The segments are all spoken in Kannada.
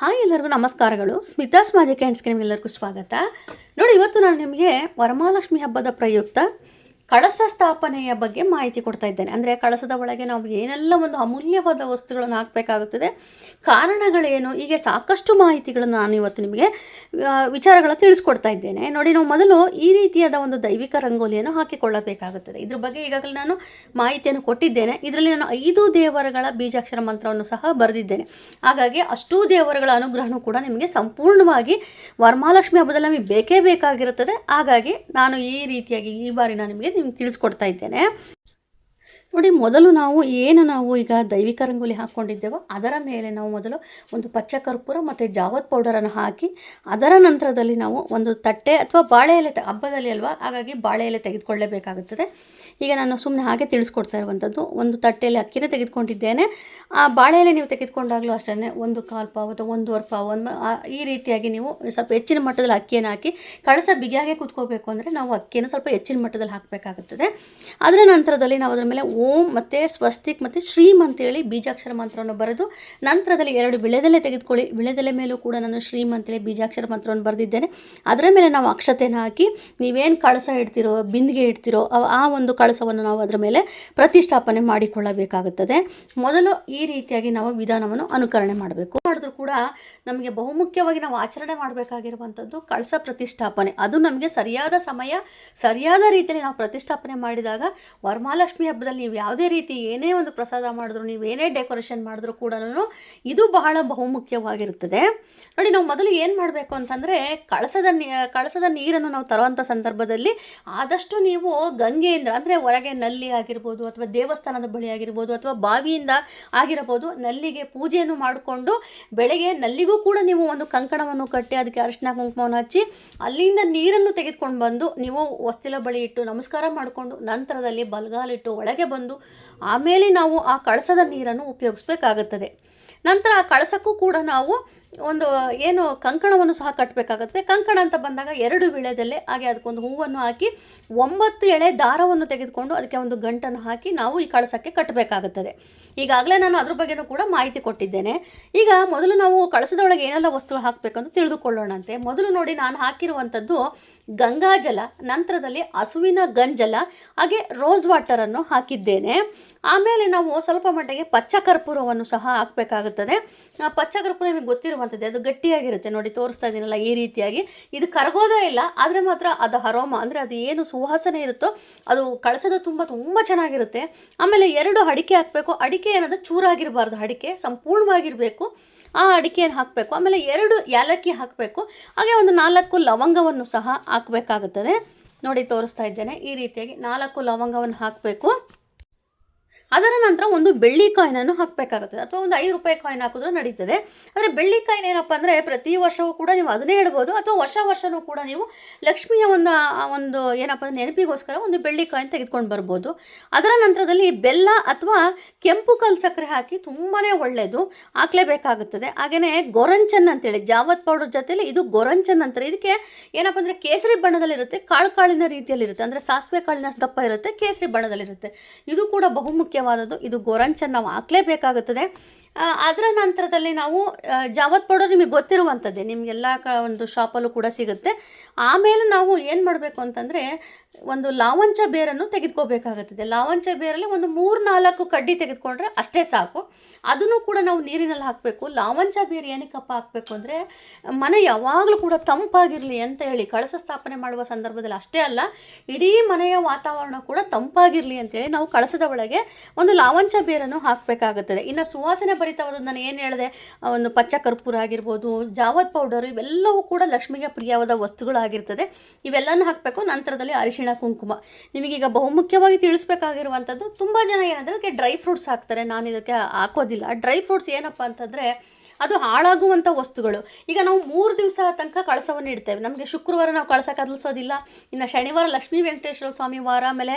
ಹಾಯ್ ಎಲ್ಲರಿಗೂ ನಮಸ್ಕಾರಗಳು. ಸ್ಮಿತಾಸ್ ಮ್ಯಾಜಿಕ್ ಹ್ಯಾಂಡ್ಸ್ಗೆ ನಿಮಗೆಲ್ಲರಿಗೂ ಸ್ವಾಗತ. ನೋಡಿ, ಇವತ್ತು ನಾನು ನಿಮಗೆ ವರಮಹಾಲಕ್ಷ್ಮಿ ಹಬ್ಬದ ಪ್ರಯುಕ್ತ ಕಳಸ ಸ್ಥಾಪನೆಯ ಬಗ್ಗೆ ಮಾಹಿತಿ ಕೊಡ್ತಾ ಇದ್ದೇನೆ. ಅಂದರೆ ಕಳಸದ ಒಳಗೆ ನಾವು ಏನೆಲ್ಲ ಒಂದು ಅಮೂಲ್ಯವಾದ ವಸ್ತುಗಳನ್ನು ಹಾಕಬೇಕಾಗುತ್ತದೆ, ಕಾರಣಗಳೇನು, ಹೀಗೆ ಸಾಕಷ್ಟು ಮಾಹಿತಿಗಳನ್ನು ನಾನು ಇವತ್ತು ನಿಮಗೆ ವಿಚಾರಗಳ ತಿಳಿಸ್ಕೊಡ್ತಾ ಇದ್ದೇನೆ. ನೋಡಿ, ನಾವು ಮೊದಲು ಈ ರೀತಿಯಾದ ಒಂದು ದೈವಿಕ ರಂಗೋಲಿಯನ್ನು ಹಾಕಿಕೊಳ್ಳಬೇಕಾಗುತ್ತದೆ. ಇದ್ರ ಬಗ್ಗೆ ಈಗಾಗಲೇ ನಾನು ಮಾಹಿತಿಯನ್ನು ಕೊಟ್ಟಿದ್ದೇನೆ. ಇದರಲ್ಲಿ ನಾನು 5 ದೇವರುಗಳ ಬೀಜಾಕ್ಷರ ಮಂತ್ರವನ್ನು ಸಹ ಬರೆದಿದ್ದೇನೆ. ಹಾಗಾಗಿ ಅಷ್ಟೂ ದೇವರುಗಳ ಅನುಗ್ರಹನೂ ಕೂಡ ನಿಮಗೆ ಸಂಪೂರ್ಣವಾಗಿ ವರಮಹಾಲಕ್ಷ್ಮಿ ಹಬ್ಬದಲ್ಲಿ ನಮಗೆ ಬೇಕೇ ಬೇಕಾಗಿರುತ್ತದೆ. ಹಾಗಾಗಿ ನಾನು ಈ ರೀತಿಯಾಗಿ ಈ ಬಾರಿ ನಾನು ನಿಮಗೆ ತಿಳಿಸ್ಕೊಡ್ತಾ ಇದ್ದೇನೆ. ನೋಡಿ, ಮೊದಲು ನಾವು ಈಗ ದೈವಿಕ ರಂಗೋಲಿ ಹಾಕ್ಕೊಂಡಿದ್ದೇವೋ ಅದರ ಮೇಲೆ ನಾವು ಮೊದಲು ಒಂದು ಪಚ್ಚ ಕರ್ಪೂರ ಮತ್ತು ಜಾವತ್ ಪೌಡರನ್ನು ಹಾಕಿ, ಅದರ ನಂತರದಲ್ಲಿ ನಾವು ಒಂದು ತಟ್ಟೆ ಅಥವಾ ಬಾಳೆ ಎಲೆ, ಹಬ್ಬದಲ್ಲಿ ಅಲ್ವಾ, ಹಾಗಾಗಿ ಬಾಳೆ ಎಲೆ ತೆಗೆದುಕೊಳ್ಳಲೇಬೇಕಾಗುತ್ತದೆ. ಈಗ ನಾನು ಸುಮ್ಮನೆ ಹಾಗೆ ತಿಳಿಸ್ಕೊಡ್ತಾ ಇರುವಂಥದ್ದು. ಒಂದು ತಟ್ಟೆಯಲ್ಲಿ ಅಕ್ಕಿನೇ ತೆಗೆದುಕೊಂಡಿದ್ದೇನೆ. ಆ ಬಾಳೆ ಎಲೆ ನೀವು ತೆಗೆದುಕೊಂಡಾಗಲೂ ಅಷ್ಟೇ 1/4 ಪಾವು ಅಥವಾ 1/2 ಪಾವು ಈ ರೀತಿಯಾಗಿ ನೀವು ಸ್ವಲ್ಪ ಹೆಚ್ಚಿನ ಮಟ್ಟದಲ್ಲಿ ಅಕ್ಕಿಯನ್ನು ಹಾಕಿ, ಕಳಸ ಬಿಗಿಯಾಗೆ ಕೂತ್ಕೋಬೇಕು ಅಂದರೆ ನಾವು ಅಕ್ಕಿಯನ್ನು ಸ್ವಲ್ಪ ಹೆಚ್ಚಿನ ಮಟ್ಟದಲ್ಲಿ ಹಾಕಬೇಕಾಗುತ್ತದೆ. ಅದರ ನಂತರದಲ್ಲಿ ನಾವು ಅದರ ಮೇಲೆ ಓಂ ಮತ್ತು ಸ್ವಸ್ತಿಕ್ ಮತ್ತು ಶ್ರೀಮ್ ಅಂತೇಳಿ ಬೀಜಾಕ್ಷರ ಮಂತ್ರವನ್ನು ಬರೆದು, ನಂತರದಲ್ಲಿ 2 ವಿಳೆದೆಲೆ ತೆಗೆದುಕೊಳ್ಳಿ. ವಿಳೆದೆಲೆ ಮೇಲೂ ಕೂಡ ನಾನು ಶ್ರೀಮ್ ಅಂತೇಳಿ ಬೀಜಾಕ್ಷರ ಮಂತ್ರವನ್ನು ಬರೆದಿದ್ದೇನೆ. ಅದರ ಮೇಲೆ ನಾವು ಅಕ್ಷತೆಯನ್ನು ಹಾಕಿ, ನೀವೇನು ಕಳಸ ಇಡ್ತೀರೋ, ಬಿಂದಿಗೆ ಇಡ್ತೀರೋ, ಆ ಒಂದು ಕಳಸವನ್ನು ನಾವು ಅದರ ಮೇಲೆ ಪ್ರತಿಷ್ಠಾಪನೆ ಮಾಡಿಕೊಳ್ಳಬೇಕಾಗುತ್ತದೆ. ಮೊದಲು ಈ ರೀತಿಯಾಗಿ ನಾವು ವಿಧಾನವನ್ನು ಅನುಕರಣೆ ಮಾಡಬೇಕು. ಮಾಡಿದ್ರೂ ಕೂಡ ನಮಗೆ ಬಹುಮುಖ್ಯವಾಗಿ ನಾವು ಆಚರಣೆ ಮಾಡಬೇಕಾಗಿರುವಂಥದ್ದು ಕಳಸ ಪ್ರತಿಷ್ಠಾಪನೆ. ಅದು ನಮಗೆ ಸರಿಯಾದ ಸಮಯ, ಸರಿಯಾದ ರೀತಿಯಲ್ಲಿ ನಾವು ಪ್ರತಿಷ್ಠಾಪನೆ ಮಾಡಿದಾಗ ವರಮಹಾಲಕ್ಷ್ಮಿ ಹಬ್ಬದಲ್ಲಿ ನೀವು ಯಾವುದೇ ರೀತಿ ಏನೇ ಒಂದು ಪ್ರಸಾದ ಮಾಡಿದ್ರು, ನೀವು ಏನೇ ಡೆಕೋರೇಷನ್ ಮಾಡಿದ್ರು ಕೂಡ ಇದು ಬಹಳ ಬಹುಮುಖ್ಯವಾಗಿರುತ್ತದೆ. ನೋಡಿ, ನಾವು ಮೊದಲು ಏನು ಮಾಡಬೇಕು ಅಂತಂದರೆ, ಕಳಸದ ನೀರನ್ನು ನಾವು ತರುವಂಥ ಸಂದರ್ಭದಲ್ಲಿ ಆದಷ್ಟು ನೀವು ಗಂಗೆಯಿಂದ, ಅಂದರೆ ಹೊರಗೆ ನಲ್ಲಿ ಆಗಿರ್ಬೋದು ಅಥವಾ ದೇವಸ್ಥಾನದ ಬಳಿ ಆಗಿರ್ಬೋದು ಅಥವಾ ಬಾವಿಯಿಂದ ಆಗಿರಬಹುದು, ನಲ್ಲಿಗೆ ಪೂಜೆಯನ್ನು ಮಾಡಿಕೊಂಡು ಬೆಳಗ್ಗೆ ನಲ್ಲಿಗೂ ಕೂಡ ನೀವು ಒಂದು ಕಂಕಣವನ್ನು ಕಟ್ಟಿ ಅದಕ್ಕೆ ಅರಿಶಿನ ಕುಂಕುಮವನ್ನು ಹಚ್ಚಿ ಅಲ್ಲಿಂದ ನೀರನ್ನು ತೆಗೆದುಕೊಂಡು ಬಂದು ನೀವು ಹೊಸ್ತಿಲ ಬಳಿ ಇಟ್ಟು ನಮಸ್ಕಾರ ಮಾಡಿಕೊಂಡು, ನಂತರದಲ್ಲಿ ಬಲಗಾಲಿಟ್ಟು ಒಳಗೆ ಬಂದು ಆಮೇಲೆ ನಾವು ಆ ಕಳಸದ ನೀರನ್ನು ಉಪಯೋಗಿಸ್ಬೇಕಾಗುತ್ತದೆ. ನಂತರ ಆ ಕಳಸಕ್ಕೂ ಕೂಡ ನಾವು ಒಂದು ಕಂಕಣವನ್ನು ಸಹ ಕಟ್ಟಬೇಕಾಗುತ್ತೆ. ಕಂಕಣ ಅಂತ ಬಂದಾಗ 2 ವಿಳೆದೆಲೆ, ಹಾಗೆ ಅದಕ್ಕೊಂದು ಹೂವನ್ನು ಹಾಕಿ 9 ಎಳೆ ದಾರವನ್ನು ತೆಗೆದುಕೊಂಡು ಅದಕ್ಕೆ ಒಂದು ಗಂಟನ್ನು ಹಾಕಿ ನಾವು ಈ ಕಳಸಕ್ಕೆ ಕಟ್ಟಬೇಕಾಗುತ್ತದೆ. ಈಗಾಗಲೇ ನಾನು ಅದ್ರ ಬಗ್ಗೆನೂ ಕೂಡ ಮಾಹಿತಿ ಕೊಟ್ಟಿದ್ದೇನೆ. ಈಗ ಮೊದಲು ನಾವು ಕಳಸದೊಳಗೆ ಏನೆಲ್ಲ ವಸ್ತುಗಳು ಹಾಕಬೇಕಂತ ತಿಳಿದುಕೊಳ್ಳೋಣಂತೆ. ಮೊದಲು ನೋಡಿ, ನಾನು ಹಾಕಿರುವಂಥದ್ದು ಗಂಗಾಜಲ, ನಂತರದಲ್ಲಿ ಹಸುವಿನ ಗಂಜಲ, ಹಾಗೆ ರೋಸ್ ವಾಟರನ್ನು ಹಾಕಿದ್ದೇನೆ. ಆಮೇಲೆ ನಾವು ಸ್ವಲ್ಪ ಮಟ್ಟಿಗೆ ಪಚ್ಚ ಕರ್ಪೂರವನ್ನು ಸಹ ಹಾಕಬೇಕಾಗುತ್ತದೆ. ಪಚ್ಚ ಕರ್ಪೂರ ನಿಮಗೆ ಗೊತ್ತಿರುವಂಥದ್ದೇ, ಅದು ಗಟ್ಟಿಯಾಗಿರುತ್ತೆ. ನೋಡಿ, ತೋರಿಸ್ತಾ ಇದ್ದೀನಲ್ಲ ಈ ರೀತಿಯಾಗಿ. ಇದು ಕರಗೋದೇ ಇಲ್ಲ, ಆದರೆ ಮಾತ್ರ ಅದು ಅರೋಮ, ಅಂದರೆ ಅದು ಏನು ಸುವಾಸನೆ ಇರುತ್ತೋ ಅದು ಕಳಸದ ತುಂಬ ಚೆನ್ನಾಗಿರುತ್ತೆ. ಆಮೇಲೆ 2 ಅಡಿಕೆ ಹಾಕಬೇಕು. ಅಡಿಕೆ ಏನಂದರೆ ಚೂರಾಗಿರಬಾರ್ದು, ಅಡಿಕೆ ಸಂಪೂರ್ಣವಾಗಿರಬೇಕು. ಆ ಅಡಿಕೆಯನ್ನು ಹಾಕಬೇಕು. ಆಮೇಲೆ 2 ಏಲಕ್ಕಿ ಹಾಕಬೇಕು. ಹಾಗೆ ಒಂದು 4 ಲವಂಗವನ್ನು ಸಹ ಹಾಕಬೇಕಾಗುತ್ತದೆ. ನೋಡಿ, ತೋರಿಸ್ತಾ ಇದ್ದೇನೆ ಈ ರೀತಿಯಾಗಿ 4 ಲವಂಗವನ್ನು ಹಾಕಬೇಕು. ಅದರ ನಂತರ ಒಂದು ಬೆಳ್ಳಿ ಕಾಯಿನನ್ನು ಹಾಕಬೇಕಾಗುತ್ತದೆ, ಅಥವಾ ಒಂದು 5 ರೂಪಾಯಿ ಕಾಯಿನ್ ಹಾಕಿದ್ರೂ ನಡೀತದೆ. ಆದರೆ ಬೆಳ್ಳಿ ಕಾಯಿನ್ ಏನಪ್ಪ ಅಂದರೆ, ಪ್ರತಿ ವರ್ಷವೂ ಕೂಡ ನೀವು ಅದನ್ನೇ ಇಡ್ಬೋದು, ಅಥವಾ ವರ್ಷವೂ ಕೂಡ ನೀವು ಲಕ್ಷ್ಮಿಯ ಒಂದು ಏನಪ್ಪ ಅಂದರೆ ನೆನಪಿಗೋಸ್ಕರ ಒಂದು ಬೆಳ್ಳಿ ಕಾಯಿನ್ ತೆಗೆದುಕೊಂಡು ಬರ್ಬೋದು. ಅದರ ನಂತರದಲ್ಲಿ ಬೆಲ್ಲ ಅಥವಾ ಕೆಂಪು ಕಲ್ಲು ಸಕ್ಕರೆ ಹಾಕಿ ತುಂಬಾ ಒಳ್ಳೆಯದು, ಹಾಕಲೇಬೇಕಾಗುತ್ತದೆ. ಹಾಗೆಯೇ ಗೊರಂಚನ್ ಅಂತೇಳಿ ಜಾವತ್ ಪೌಡರ್ ಜೊತೆಲಿ ಇದು ಗೊರಂಚನ್ ಅಂತಾರೆ. ಇದಕ್ಕೆ ಏನಪ್ಪ ಅಂದರೆ ಕೇಸರಿ ಬಣ್ಣದಲ್ಲಿರುತ್ತೆ, ಕಾಳಿನ ರೀತಿಯಲ್ಲಿರುತ್ತೆ, ಅಂದರೆ ಸಾಸಿವೆ ಕಾಳಿನ ದಪ್ಪ ಇರುತ್ತೆ, ಕೇಸರಿ ಬಣ್ಣದಲ್ಲಿರುತ್ತೆ. ಇದು ಕೂಡ ಬಹುಮುಖ್ಯವಾದದ್ದು. ಇದು ಗೊರಂಚನ್ ನಾವು ಹಾಕಲೇಬೇಕಾಗುತ್ತದೆ. ಅದರ ನಂತರದಲ್ಲಿ ನಾವು ಜಾವತ್ ಪೌಡರ್ ನಿಮಗೆ ಗೊತ್ತಿರುವಂಥದ್ದೇ, ನಿಮಗೆಲ್ಲ ಒಂದು ಶಾಪಲ್ಲೂ ಕೂಡ ಸಿಗುತ್ತೆ. ಆಮೇಲೆ ನಾವು ಏನು ಮಾಡಬೇಕು ಅಂತಂದರೆ, ಒಂದು ಲಾವಂಚ ಬೇರನ್ನು ತೆಗೆದುಕೋಬೇಕಾಗುತ್ತದೆ. ಲಾವಂಚ ಬೇರಲ್ಲಿ ಒಂದು 3-4 ಕಡ್ಡಿ ತೆಗೆದುಕೊಂಡ್ರೆ ಅಷ್ಟೇ ಸಾಕು. ಅದನ್ನು ಕೂಡ ನಾವು ನೀರಿನಲ್ಲಿ ಹಾಕಬೇಕು. ಲಾವಂಚ ಬೇರು ಏನಕ್ಕಪ್ಪ ಹಾಕಬೇಕು ಅಂದರೆ, ಮನೆ ಯಾವಾಗಲೂ ಕೂಡ ತಂಪಾಗಿರಲಿ ಅಂತ ಹೇಳಿ, ಕಳಸ ಸ್ಥಾಪನೆ ಮಾಡುವ ಸಂದರ್ಭದಲ್ಲಿ ಅಷ್ಟೇ ಅಲ್ಲ, ಇಡೀ ಮನೆಯ ವಾತಾವರಣ ಕೂಡ ತಂಪಾಗಿರಲಿ ಅಂತೇಳಿ ನಾವು ಕಳಸದ ಒಳಗೆ ಒಂದು ಲಾವಂಚ ಬೇರನ್ನು ಹಾಕಬೇಕಾಗುತ್ತದೆ. ಇನ್ನು ಸುವಾಸನೆ ಭರಿತವಾದ ನಾನು ಏನು ಹೇಳಿದೆ, ಒಂದು ಪಚ್ಚ ಕರ್ಪೂರ ಆಗಿರ್ಬೋದು, ಜಾವತ್ ಪೌಡರ್, ಇವೆಲ್ಲವೂ ಕೂಡ ಲಕ್ಷ್ಮಿಗೆ ಪ್ರಿಯವಾದ ವಸ್ತುಗಳಾಗಿರ್ತದೆ. ಇವೆಲ್ಲನೂ ಹಾಕಬೇಕು. ನಂತರದಲ್ಲಿ ಅರಿಶಿಣ ಕುಂಕುಮ. ನಿಮಗೀಗ ಬಹುಮುಖ್ಯವಾಗಿ ತಿಳಿಸ್ಬೇಕಾಗಿರುವಂಥದ್ದು, ತುಂಬ ಜನ ಏನಂದರೆ ಅದಕ್ಕೆ ಡ್ರೈ ಫ್ರೂಟ್ಸ್ ಹಾಕ್ತಾರೆ. ನಾನು ಇದಕ್ಕೆ ಹಾಕೋದಿಲ್ಲ. ಡ್ರೈ ಫ್ರೂಟ್ಸ್ ಏನಪ್ಪ ಅಂತಂದರೆ, ಅದು ಹಾಳಾಗುವಂಥ ವಸ್ತುಗಳು. ಈಗ ನಾವು 3 ದಿವಸ ತನಕ ಕಳಸವನ್ನು ಇಡ್ತೇವೆ. ನಮಗೆ ಶುಕ್ರವಾರ ನಾವು ಕಳಸ ಕದಲಿಸೋದಿಲ್ಲ, ಇನ್ನು ಶನಿವಾರ ಲಕ್ಷ್ಮೀ ವೆಂಕಟೇಶ್ವರ ಸ್ವಾಮಿ ವಾರ, ಆಮೇಲೆ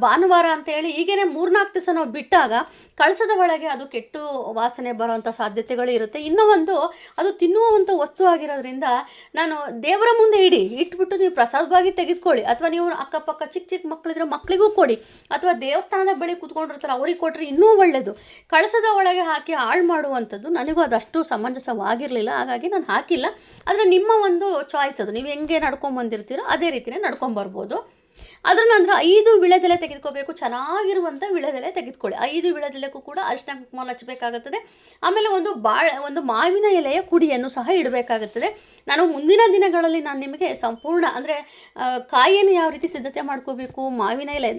ಭಾನುವಾರ ಅಂತೇಳಿ ಹೀಗೇನೆ 3-4 ದಿವಸ ನಾವು ಬಿಟ್ಟಾಗ ಕಳಸದ ಒಳಗೆ ಅದು ಕೆಟ್ಟು ವಾಸನೆ ಬರುವಂಥ ಸಾಧ್ಯತೆಗಳು ಇರುತ್ತೆ. ಇನ್ನೂ ಒಂದು, ಅದು ತಿನ್ನುವಂಥ ವಸ್ತು ಆಗಿರೋದ್ರಿಂದ ನಾನು ದೇವರ ಮುಂದೆ ಇಟ್ಬಿಟ್ಟು ನೀವು ಪ್ರಸಾದವಾಗಿ ತೆಗೆದುಕೊಳ್ಳಿ, ಅಥವಾ ನೀವು ಅಕ್ಕಪಕ್ಕ ಚಿಕ್ಕ ಮಕ್ಕಳಿದ್ರೆ ಮಕ್ಕಳಿಗೂ ಕೊಡಿ, ಅಥವಾ ದೇವಸ್ಥಾನದ ಬಳಿ ಕೂತ್ಕೊಂಡಿರ್ತಾರೆ ಅವ್ರಿಗೆ ಕೊಟ್ಟರೆ ಇನ್ನೂ ಒಳ್ಳೆಯದು. ಕಳಸದ ಒಳಗೆ ಹಾಕಿ ಹಾಳು ಮಾಡುವಂಥದ್ದು ನನಗೂ ಅದು ಅಷ್ಟು ಸಮಂಜಸವಾಗಿರಲಿಲ್ಲ, ಹಾಗಾಗಿ ನಾನು ಹಾಕಿಲ್ಲ. ಆದರೆ ನಿಮ್ಮ ಒಂದು ಚಾಯ್ಸ್ ಅದು, ನೀವು ಹೆಂಗೆ ನಡ್ಕೊಂಬಂದಿರ್ತೀರೋ ಅದೇ ರೀತಿಯೇ ನಡ್ಕೊಂಬರ್ಬೋದು. ಅದರ ನಂತರ 5 ವೀಳ್ಯದೆಲೆ ತೆಗೆದುಕೋಬೇಕು. ಚೆನ್ನಾಗಿರುವಂಥ ವೀಳ್ಯದೆಲೆ ತೆಗೆದುಕೊಳ್ಳಿ. 5 ವೀಳ್ಯದೆಲೆಗೂ ಕೂಡ ಅರಿಶಿನ ಕುಂಕುಮ ಹಚ್ಚಬೇಕಾಗುತ್ತದೆ. ಆಮೇಲೆ ಒಂದು ಮಾವಿನ ಎಲೆಯ ಕುಡಿಯನ್ನು ಸಹ ಇಡಬೇಕಾಗುತ್ತದೆ. ನಾನು ಮುಂದಿನ ದಿನಗಳಲ್ಲಿ ನಾನು ನಿಮಗೆ ಸಂಪೂರ್ಣ ಅಂದರೆ ಕಾಯಿಯನ್ನು ಯಾವ ರೀತಿ ಸಿದ್ಧತೆ ಮಾಡ್ಕೋಬೇಕು, ಮಾವಿನ ಎಲೆ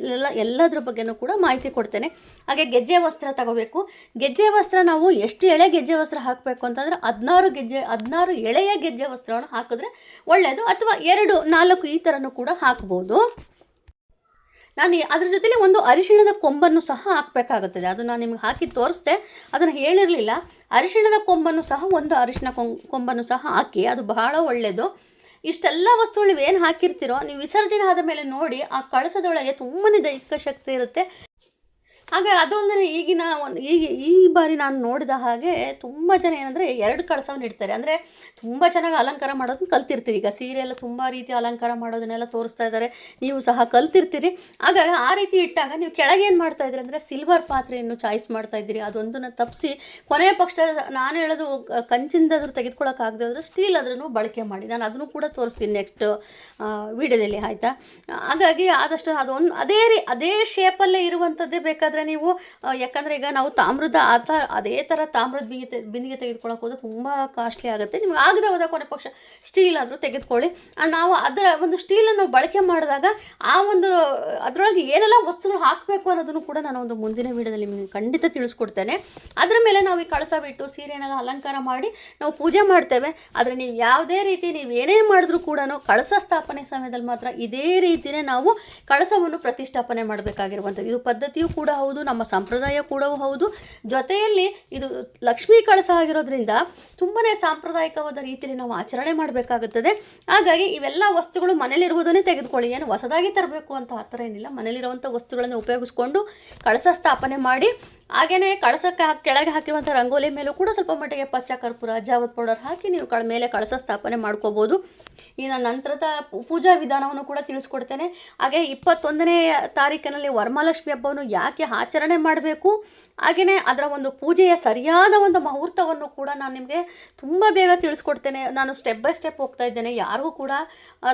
ಎಲ್ಲದ್ರ ಬಗ್ಗೆನೂ ಕೂಡ ಮಾಹಿತಿ ಕೊಡ್ತೇನೆ. ಹಾಗೆ ಗೆಜ್ಜೆ ವಸ್ತ್ರ ತಗೋಬೇಕು. ಗೆಜ್ಜೆ ವಸ್ತ್ರ ನಾವು ಎಷ್ಟು ಎಳೆ ಗೆಜ್ಜೆ ವಸ್ತ್ರ ಹಾಕಬೇಕು ಅಂತಂದರೆ 16 ಎಳೆಯ ಗೆಜ್ಜೆ ವಸ್ತ್ರವನ್ನು ಹಾಕಿದ್ರೆ ಒಳ್ಳೆಯದು, ಅಥವಾ 2, 4 ಈ ಥರನೂ ಕೂಡ ಹಾಕ್ಬೋದು. ನಾನು ಅದ್ರ ಜೊತೆಲಿ ಒಂದು ಅರಿಶಿಣದ ಕೊಂಬನ್ನು ಸಹ ಹಾಕಬೇಕಾಗುತ್ತದೆ. ಅದು ನಾನು ನಿಮ್ಗೆ ಹಾಕಿ ತೋರಿಸ್ದೆ, ಅದನ್ನು ಹೇಳಿರಲಿಲ್ಲ. ಅರಿಶಿಣದ ಕೊಂಬನ್ನು ಸಹ, ಒಂದು ಅರಿಶಿಣ ಕೊಂಬನ್ನು ಸಹ ಹಾಕಿ, ಅದು ಬಹಳ ಒಳ್ಳೆಯದು. ಇಷ್ಟೆಲ್ಲ ವಸ್ತುಗಳು ನೀವೇನು ಹಾಕಿರ್ತೀರೋ ನೀವು ವಿಸರ್ಜನೆ ಆದ ಮೇಲೆ ನೋಡಿ, ಆ ಕಳಸದೊಳಗೆ ತುಂಬಾ ದೈಹಿಕ ಶಕ್ತಿ ಇರುತ್ತೆ. ಹಾಗೆ ಅದೊಂದರೆ ಈ ಬಾರಿ ನಾನು ನೋಡಿದ ಹಾಗೆ ತುಂಬ ಜನ ಏನಂದರೆ 2 ಕಳಸವನ್ನು ಇಡ್ತಾರೆ. ಅಂದರೆ ತುಂಬ ಚೆನ್ನಾಗಿ ಅಲಂಕಾರ ಮಾಡೋದನ್ನ ಕಲ್ತಿರ್ತೀರಿ. ಈಗ ಸೀರೆ ಎಲ್ಲ ತುಂಬ ರೀತಿ ಅಲಂಕಾರ ಮಾಡೋದನ್ನೆಲ್ಲ ತೋರಿಸ್ತಾ ಇದ್ದಾರೆ, ನೀವು ಸಹ ಕಲ್ತಿರ್ತೀರಿ. ಹಾಗಾಗಿ ಆ ರೀತಿ ಇಟ್ಟಾಗ ನೀವು ಕೆಳಗೆ ಏನು ಮಾಡ್ತಾಯಿದ್ರಿ ಅಂದರೆ ಸಿಲ್ವರ್ ಪಾತ್ರೆಯನ್ನು ಚಾಯ್ಸ್ ಮಾಡ್ತಾಯಿದ್ದೀರಿ. ಅದೊಂದನ್ನು ತಪ್ಪಿಸಿ ಕೊನೆಯ ಪಕ್ಷ ನಾನು ಹೇಳೋದು ಕಂಚಿಂದಾದರೂ ತೆಗೆದುಕೊಳ್ಳೋಕ್ಕಾಗದೇ ಆದರೂ ಸ್ಟೀಲ್ ಆದ್ರೂ ಬಳಕೆ ಮಾಡಿ. ನಾನು ಅದನ್ನು ಕೂಡ ತೋರಿಸ್ತೀನಿ ನೆಕ್ಸ್ಟ್ ವೀಡಿಯೋದಲ್ಲಿ, ಆಯಿತಾ? ಹಾಗಾಗಿ ಆದಷ್ಟು ಅದೊಂದು ಅದೇ ಶೇಪಲ್ಲೇ ಇರುವಂಥದ್ದೇ ಬೇಕಾದರೆ ನೀವು, ಯಾಕಂದರೆ ಈಗ ನಾವು ತಾಮ್ರದ ಅದೇ ಥರ ತಾಮ್ರದ ಬಿಂದಿಗೆ ತೆಗೆದುಕೊಳ್ಳೋಕೆ ಹೋದ್ರೆ ತುಂಬ ಕಾಸ್ಟ್ಲಿ ಆಗುತ್ತೆ. ನಿಮ್ಗೆ ಆಗದೆ ಹೋದಾಗ ಕೊನೆ ಪಕ್ಷ ಸ್ಟೀಲ್ ಆದರೂ ತೆಗೆದುಕೊಳ್ಳಿ. ನಾವು ಅದರ ಒಂದು ಸ್ಟೀಲನ್ನು ಬಳಕೆ ಮಾಡಿದಾಗ ಅದರೊಳಗೆ ಏನೆಲ್ಲ ವಸ್ತುಗಳು ಹಾಕಬೇಕು ಅನ್ನೋದನ್ನು ಕೂಡ ನಾನು ಒಂದು ಮುಂದಿನ ವೀಡಿಯೋದಲ್ಲಿ ನಿಮಗೆ ಖಂಡಿತ ತಿಳಿಸ್ಕೊಡ್ತೇನೆ. ಅದರ ಮೇಲೆ ನಾವು ಈ ಕಳಸ ಬಿಟ್ಟು ಸೀರೆನೆಲ್ಲ ಅಲಂಕಾರ ಮಾಡಿ ನಾವು ಪೂಜೆ ಮಾಡ್ತೇವೆ. ಆದರೆ ನೀವು ಯಾವುದೇ ರೀತಿ ನೀವು ಏನೇ ಮಾಡಿದ್ರೂ ಕೂಡ ಕಳಸ ಸ್ಥಾಪನೆ ಸಮಯದಲ್ಲಿ ಮಾತ್ರ ಇದೇ ರೀತಿಯೇ ನಾವು ಕಳಸವನ್ನು ಪ್ರತಿಷ್ಠಾಪನೆ ಮಾಡಬೇಕಾಗಿರುವಂಥದ್ದು. ಇದು ಪದ್ಧತಿಯೂ ಕೂಡ ಹೌದು, ನಮ್ಮ ಸಂಪ್ರದಾಯ ಕೂಡ ಹೌದು. ಜೊತೆಯಲ್ಲಿ ಇದು ಲಕ್ಷ್ಮೀ ಕಳಸ ಆಗಿರೋದ್ರಿಂದ ತುಂಬಾ ಸಾಂಪ್ರದಾಯಿಕವಾದ ರೀತಿಯಲ್ಲಿ ನಾವು ಆಚರಣೆ ಮಾಡಬೇಕಾಗುತ್ತದೆ. ಹಾಗಾಗಿ ಇವೆಲ್ಲ ವಸ್ತುಗಳು ಮನೇಲಿರುವುದನ್ನೇ ತೆಗೆದುಕೊಳ್ಳಿ, ಏನು ಹೊಸದಾಗಿ ತರಬೇಕು ಅಂತ ಆ ಥರ ಏನಿಲ್ಲ. ಮನೇಲಿರುವಂಥ ವಸ್ತುಗಳನ್ನು ಉಪಯೋಗಿಸ್ಕೊಂಡು ಕಳಸ ಸ್ಥಾಪನೆ ಮಾಡಿ, ಹಾಗೆಯೇ ಕಳಸಕ್ಕೆ ಕೆಳಗೆ ಹಾಕಿರುವಂಥ ರಂಗೋಲಿ ಮೇಲೂ ಕೂಡ ಸ್ವಲ್ಪ ಮಟ್ಟಿಗೆ ಪಚ್ಚ ಕರ್ಪೂರ, ಜಾವತ್ ಪೌಡರ್ ಹಾಕಿ ನೀವು ಮೇಲೆ ಕಳಸ ಸ್ಥಾಪನೆ ಮಾಡ್ಕೋಬೋದು. ಇನ್ನು ನಂತರದ ಪೂಜಾ ವಿಧಾನವನ್ನು ಕೂಡ ತಿಳಿಸ್ಕೊಡ್ತೇನೆ. ಹಾಗೆ 21ನೇ ತಾರೀಕಿನಲ್ಲಿ ವರಮಹಾಲಕ್ಷ್ಮಿ ಹಬ್ಬವನ್ನು ಯಾಕೆ ಆಚರಣೆ ಮಾಡಬೇಕು, ಹಾಗೆಯೇ ಅದರ ಒಂದು ಪೂಜೆಯ ಸರಿಯಾದ ಒಂದು ಮುಹೂರ್ತವನ್ನು ಕೂಡ ನಾನು ನಿಮಗೆ ತುಂಬ ಬೇಗ ತಿಳಿಸ್ಕೊಡ್ತೇನೆ. ನಾನು ಸ್ಟೆಪ್ ಬೈ ಸ್ಟೆಪ್ ಹೋಗ್ತಾ ಇದ್ದೇನೆ, ಯಾರಿಗೂ ಕೂಡ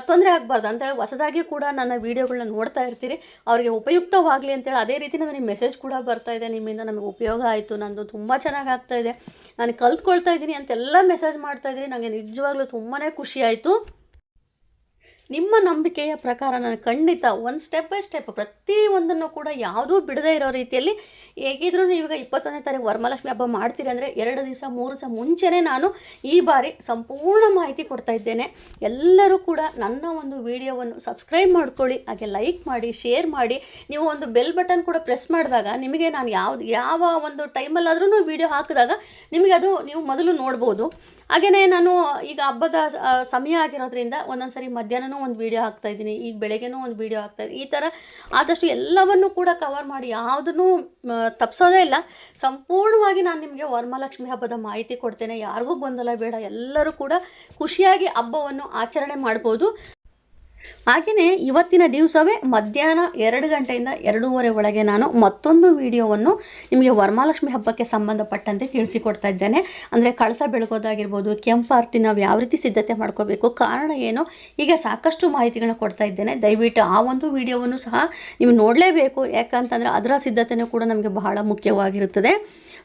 ತೊಂದರೆ ಆಗಬಾರ್ದು ಅಂತೇಳಿ ಹೊಸದಾಗಿ ಕೂಡ ನನ್ನ ವೀಡಿಯೋಗಳನ್ನ ನೋಡ್ತಾ ಇರ್ತೀರಿ, ಅವರಿಗೆ ಉಪಯುಕ್ತವಾಗಲಿ ಅಂತೇಳಿ. ಅದೇ ರೀತಿ ನನಗೆ ಮೆಸೇಜ್ ಕೂಡ ಬರ್ತಾ ಇದೆ, ನಿಮ್ಮಿಂದ ನಮಗೆ ಉಪಯೋಗ ಆಯಿತು, ನಂದು ತುಂಬ ಚೆನ್ನಾಗಿ ಆಗ್ತಾಯಿದೆ, ನಾನು ಕಲ್ತ್ಕೊಳ್ತಾ ಇದ್ದೀನಿ ಅಂತೆಲ್ಲ ಮೆಸೇಜ್ ಮಾಡ್ತಾಯಿದ್ದೀನಿ. ನನಗೆ ನಿಜವಾಗ್ಲೂ ತುಂಬಾ ಖುಷಿ ಆಯಿತು. ನಿಮ್ಮ ನಂಬಿಕೆಯ ಪ್ರಕಾರ ನಾನು ಖಂಡಿತ ಒಂದು ಸ್ಟೆಪ್ ಬೈ ಸ್ಟೆಪ್ ಪ್ರತಿಯೊಂದನ್ನು ಕೂಡ ಯಾವುದೂ ಬಿಡದೇ ಇರೋ ರೀತಿಯಲ್ಲಿ, ಹೇಗಿದ್ರೂ ಇವಾಗ 21ನೇ ತಾರೀಕು ವರಮಹಾಲಕ್ಷ್ಮಿ ಹಬ್ಬ ಮಾಡ್ತೀರಿ ಅಂದರೆ 2 ದಿವಸ 3 ದಿವಸ ಮುಂಚೆನೇ ನಾನು ಈ ಬಾರಿ ಸಂಪೂರ್ಣ ಮಾಹಿತಿ ಕೊಡ್ತಾ ಇದ್ದೇನೆ. ಎಲ್ಲರೂ ಕೂಡ ನನ್ನ ಒಂದು ವಿಡಿಯೋವನ್ನು ಸಬ್ಸ್ಕ್ರೈಬ್ ಮಾಡ್ಕೊಳ್ಳಿ, ಹಾಗೆ ಲೈಕ್ ಮಾಡಿ, ಶೇರ್ ಮಾಡಿ. ನೀವು ಒಂದು ಬೆಲ್ ಬಟನ್ ಕೂಡ ಪ್ರೆಸ್ ಮಾಡಿದಾಗ ನಿಮಗೆ ನಾನು ಯಾವ ಒಂದು ಟೈಮಲ್ಲಾದ್ರೂ ವಿಡಿಯೋ ಹಾಕಿದಾಗ ನಿಮಗೆ ಅದು ನೀವು ಮೊದಲು ನೋಡ್ಬೋದು. ಹಾಗೆಯೇ ನಾನು ಈಗ ಹಬ್ಬದ ಸಮಯ ಆಗಿರೋದ್ರಿಂದ ಒಂದೊಂದು ಸರಿ ಮಧ್ಯಾಹ್ನವೂ ಒಂದು ವೀಡಿಯೋ ಹಾಕ್ತಾಯಿದ್ದೀನಿ, ಈಗ ಬೆಳಗ್ಗೆನೂ ಒಂದು ವೀಡಿಯೋ ಹಾಕ್ತಾಯಿದ್ದೀನಿ. ಈ ಥರ ಆದಷ್ಟು ಎಲ್ಲವನ್ನೂ ಕೂಡ ಕವರ್ ಮಾಡಿ ಯಾವುದನ್ನು ತಪ್ಪಿಸೋದೇ ಇಲ್ಲ. ಸಂಪೂರ್ಣವಾಗಿ ನಾನು ನಿಮಗೆ ವರಮಹಾಲಕ್ಷ್ಮಿ ಹಬ್ಬದ ಮಾಹಿತಿ ಕೊಡ್ತೇನೆ. ಯಾರಿಗೂ ಗೊಂದಲ ಬೇಡ, ಎಲ್ಲರೂ ಕೂಡ ಖುಷಿಯಾಗಿ ಹಬ್ಬವನ್ನು ಆಚರಣೆ ಮಾಡ್ಬೋದು. ಹಾಗೆಯೇ ಇವತ್ತಿನ ದಿವಸವೇ ಮಧ್ಯಾಹ್ನ 2 ಗಂಟೆಯಿಂದ 2:30 ಒಳಗೆ ನಾನು ಮತ್ತೊಂದು ವಿಡಿಯೋವನ್ನು ನಿಮಗೆ ವರಮಹಾಲಕ್ಷ್ಮಿ ಹಬ್ಬಕ್ಕೆ ಸಂಬಂಧಪಟ್ಟಂತೆ ತಿಳಿಸಿಕೊಡ್ತಾ ಇದ್ದೇನೆ. ಅಂದರೆ ಕಳಸ ಬೆಳಗೋದಾಗಿರ್ಬೋದು, ಕೆಂಪು ಆರತಿ ನಾವು ಯಾವ ರೀತಿ ಸಿದ್ಧತೆ ಮಾಡ್ಕೋಬೇಕು, ಕಾರಣ ಏನು, ಹೀಗೆ ಸಾಕಷ್ಟು ಮಾಹಿತಿಗಳನ್ನ ಕೊಡ್ತಾ ಇದ್ದೇನೆ. ದಯವಿಟ್ಟು ಆ ಒಂದು ವಿಡಿಯೋವನ್ನು ಸಹ ನೀವು ನೋಡಲೇಬೇಕು, ಯಾಕಂತಂದರೆ ಅದರ ಸಿದ್ಧತೆಯೂ ಕೂಡ ನಮಗೆ ಬಹಳ ಮುಖ್ಯವಾಗಿರುತ್ತದೆ.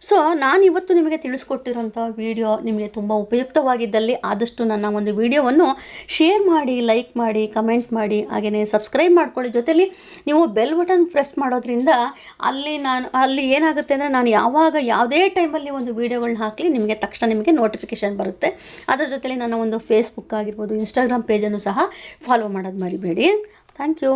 ಸೊ ನಾನು ಇವತ್ತು ನಿಮಗೆ ತಿಳಿಸ್ಕೊಟ್ಟಿರೋಂಥ ವಿಡಿಯೋ ನಿಮಗೆ ತುಂಬ ಉಪಯುಕ್ತವಾಗಿದ್ದಲ್ಲಿ ಆದಷ್ಟು ನನ್ನ ಒಂದು ವಿಡಿಯೋವನ್ನು ಶೇರ್ ಮಾಡಿ, ಲೈಕ್ ಮಾಡಿ, ಕಮೆಂಟ್ ಮಾಡಿ, ಹಾಗೆಯೇ ಸಬ್ಸ್ಕ್ರೈಬ್ ಮಾಡ್ಕೊಳ್ಳಿ. ಜೊತೆಲಿ ನೀವು ಬೆಲ್ ಬಟನ್ ಪ್ರೆಸ್ ಮಾಡೋದ್ರಿಂದ ಅಲ್ಲಿ ಏನಾಗುತ್ತೆ ಅಂದರೆ ನಾನು ಯಾವುದೇ ಟೈಮಲ್ಲಿ ಒಂದು ವಿಡಿಯೋಗಳನ್ನ ಹಾಕಲಿ ನಿಮಗೆ ತಕ್ಷಣ ನಿಮಗೆ ನೋಟಿಫಿಕೇಷನ್ ಬರುತ್ತೆ. ಅದರ ಜೊತೆಲಿ ನನ್ನ ಒಂದು ಫೇಸ್ಬುಕ್ ಆಗಿರ್ಬೋದು, ಇನ್ಸ್ಟಾಗ್ರಾಮ್ ಪೇಜನ್ನು ಸಹ ಫಾಲೋ ಮಾಡೋದು ಮರಿಬೇಡಿ. Thank you.